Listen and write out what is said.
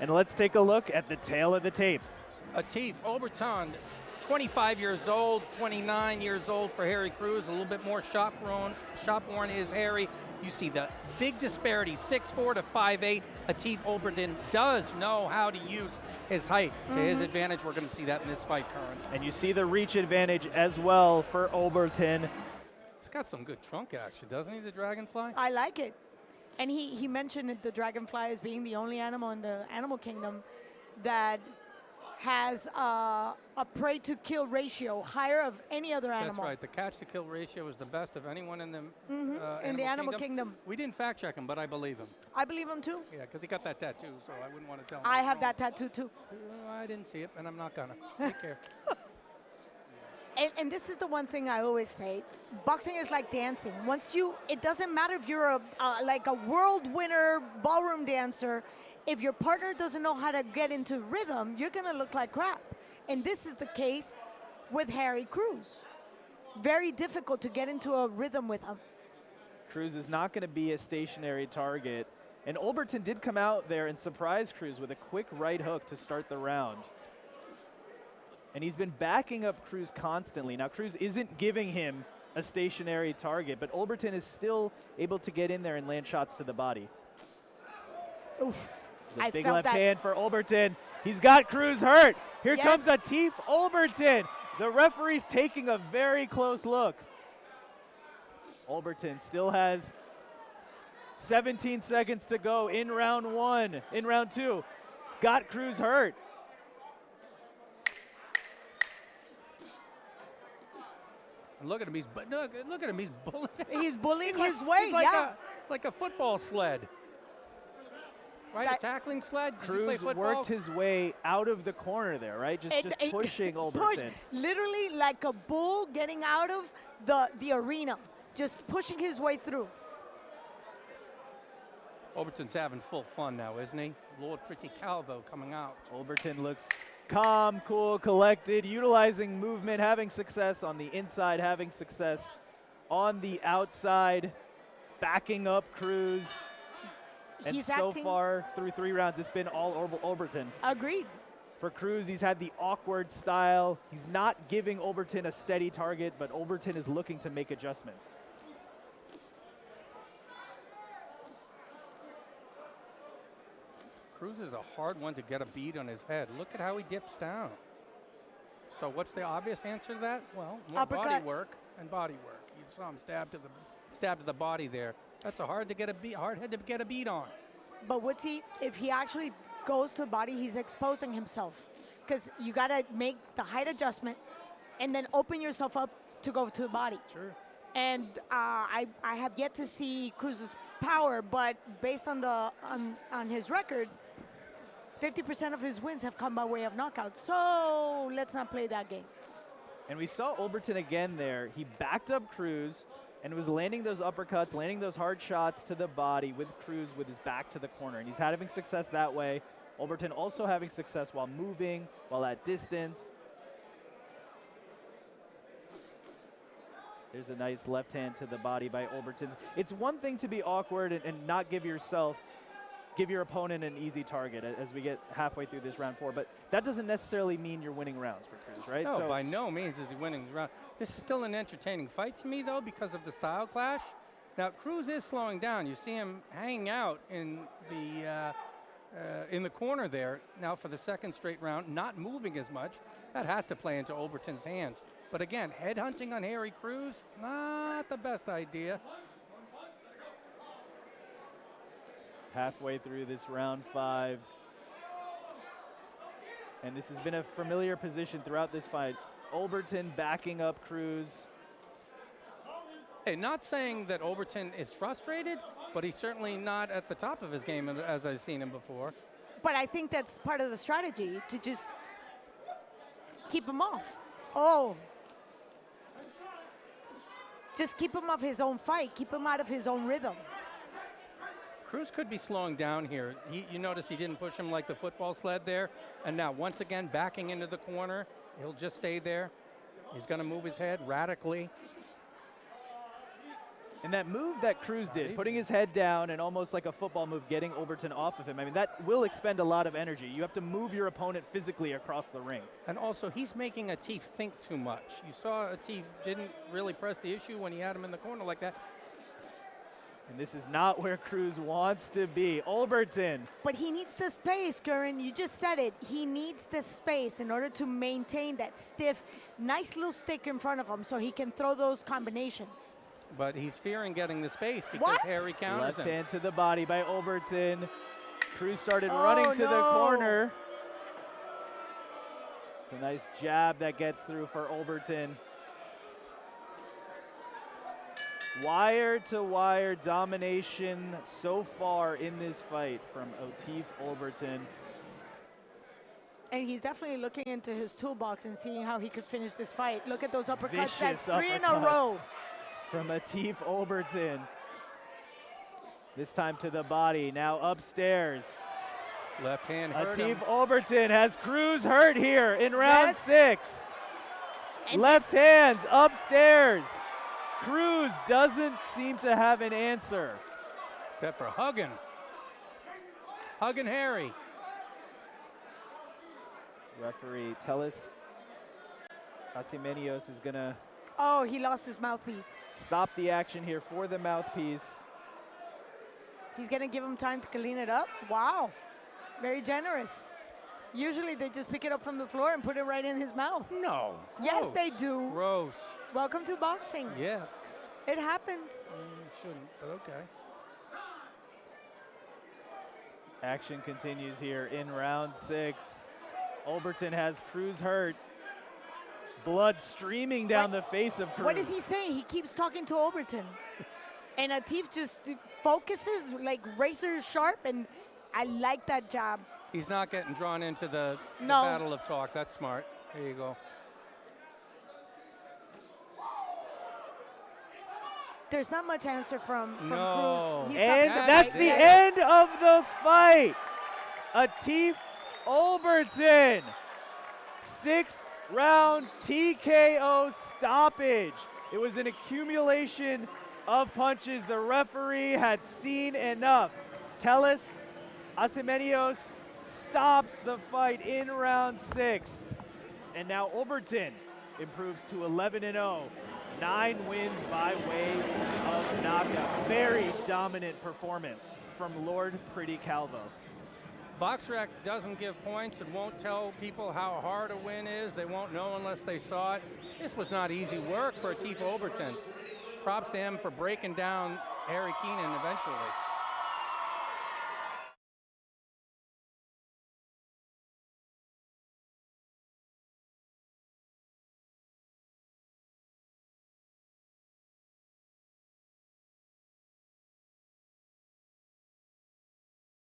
And let's take a look at the tail of the tape. Atif, Oberlton, 25 years old, 29 years old for Harry Cruz. A little bit more shop-worn is Harry. You see the big disparity, 6'4" to 5'8". Atif Oberlton does know how to use his height to his advantage. We're going to see that in this fight, Curran. And you see the reach advantage as well for Oberlton. He's got some good trunk action, doesn't he, the Dragonfly? I like it. And he mentioned the Dragonfly as being the only animal in the animal kingdom that has a prey-to-kill ratio higher of any other animal. That's right. The catch-to-kill ratio is the best of anyone in the in the animal kingdom. We didn't fact-check him, but I believe him. I believe him too. Yeah, because he got that tattoo, so I wouldn't want to tell him. I have that tattoo too. I didn't see it, and I'm not gonna. Take care. And this is the one thing I always say. Boxing is like dancing. It doesn't matter if you're like a world winner ballroom dancer. If your partner doesn't know how to get into rhythm, you're going to look like crap. And this is the case with Harry Cruz. Very difficult to get into a rhythm with him. Cruz is not going to be a stationary target. And Oberlton did come out there and surprise Cruz with a quick right hook to start the round. And he's been backing up Cruz constantly. Now, Cruz isn't giving him a stationary target, but Oberlton is still able to get in there and land shots to the body. Oof. A big left hand for Oberlton. He's got Cruz hurt. Here comes Atif Oberlton. The referee's taking a very close look. Oberlton still has 17 seconds to go in round one. In round two, he's got Cruz hurt. Look at him. Look at him. He's bullying. He's bullying his way. Like a football sled. Right, a tackling sled. Cruz worked his way out of the corner there, right? Just pushing Oberlton. Literally like a bull getting out of the arena, just pushing his way through. Oberlton's having full fun now, isn't he? Lord Pretty Calvo coming out. Oberlton looks calm, cool, collected, utilizing movement, having success on the inside, having success on the outside, backing up Cruz. And so far, through 3 rounds, it's been all Oberlton. Agreed. For Cruz, he's had the awkward style. He's not giving Oberlton a steady target, but Oberlton is looking to make adjustments. Cruz is a hard one to get a beat on his head. Look at how he dips down. So what's the obvious answer to that? Well, more body work and body work. You saw him stab to the body there. That's a hard head to get a beat on. But if he actually goes to the body, he's exposing himself. Because you got to make the height adjustment and then open yourself up to go to the body. Sure. And I have yet to see Cruz's power, but based on on his record, 50% of his wins have come by way of knockout. So let's not play that game. And we saw Oberlton again there. He backed up Cruz and was landing those uppercuts, landing those hard shots to the body with Cruz with his back to the corner. And he's having success that way. Oberlton also having success while moving, while at distance. There's a nice left hand to the body by Oberlton. It's one thing to be awkward and not give your opponent an easy target as we get halfway through this round 4, but that doesn't necessarily mean you're winning rounds for Cruz, right? No, by no means is he winning the round. This is still an entertaining fight to me, though, because of the style clash. Now, Cruz is slowing down. You see him hanging out in the corner there now for the second straight round, not moving as much. That has to play into Oberlton's hands. But again, headhunting on Harry Cruz, not the best idea. Halfway through this round 5. And this has been a familiar position throughout this fight. Oberlton backing up Cruz. Hey, not saying that Oberlton is frustrated, but he's certainly not at the top of his game as I've seen him before. But I think that's part of the strategy, to just keep him off. Oh. Just keep him off his own fight. Keep him out of his own rhythm. Cruz could be slowing down here. You notice he didn't push him like the football sled there. And now, once again, backing into the corner. He'll just stay there. He's going to move his head radically. And that move that Cruz did, putting his head down and almost like a football move, getting Oberlton off of him, I mean, that will expend a lot of energy. You have to move your opponent physically across the ring. And also, he's making Atif think too much. You saw Atif didn't really press the issue when he had him in the corner like that. And this is not where Cruz wants to be. Oberlton. But he needs the space, Karen. You just said it. He needs the space in order to maintain that stiff, nice little stick in front of him so he can throw those combinations. But he's fearing getting the space because What? Harry counters Left him. hand to the body by Oberlton. Cruz started running to the corner. It's a nice jab that gets through for Oberlton. Wire to wire domination so far in this fight from Atif Oberlton. And he's definitely looking into his toolbox and seeing how he could finish this fight. Look at those uppercuts. Vicious That's 3 in a uppercuts row. from Atif Oberlton. This time to the body, now upstairs. Left hand hurt Atif him. Oberlton has Cruz hurt here in round Yes. 6. And Left this- hands upstairs. Cruz doesn't seem to have an answer. Except for hugging. Hugging Harry. Referee Telis Asimenios is gonna Oh, he lost his mouthpiece. stop the action here for the mouthpiece. He's going to give him time to clean it up. Wow. Very generous. Usually they just pick it up from the floor and put it right in his mouth. No. Yes, gross. they do. Gross. Welcome to boxing. Yeah. It happens. Shouldn't, but okay. Action continues here in round 6. Oberlton has Cruz hurt. Blood streaming down the face of Cruz. What is he saying? He keeps talking to Oberlton. And Atif just focuses like razor sharp, and I like that jab. He's not getting drawn into the No. battle of talk. That's smart. There you go. There's not much answer from No. Cruz. He's And not that's the end of the fight. Atif Oberlton. 6th round TKO stoppage. It was an accumulation of punches. The referee had seen enough. Telis Asimenios stops the fight in round 6. And now Oberlton improves to 11-0. 9 wins by way of knockout. Very dominant performance from Lord Pretty Calvo. BoxRec doesn't give points and won't tell people how hard a win is. They won't know unless they saw it. This was not easy work for Atif Oberlton. Props to him for breaking down Harry Keenan eventually.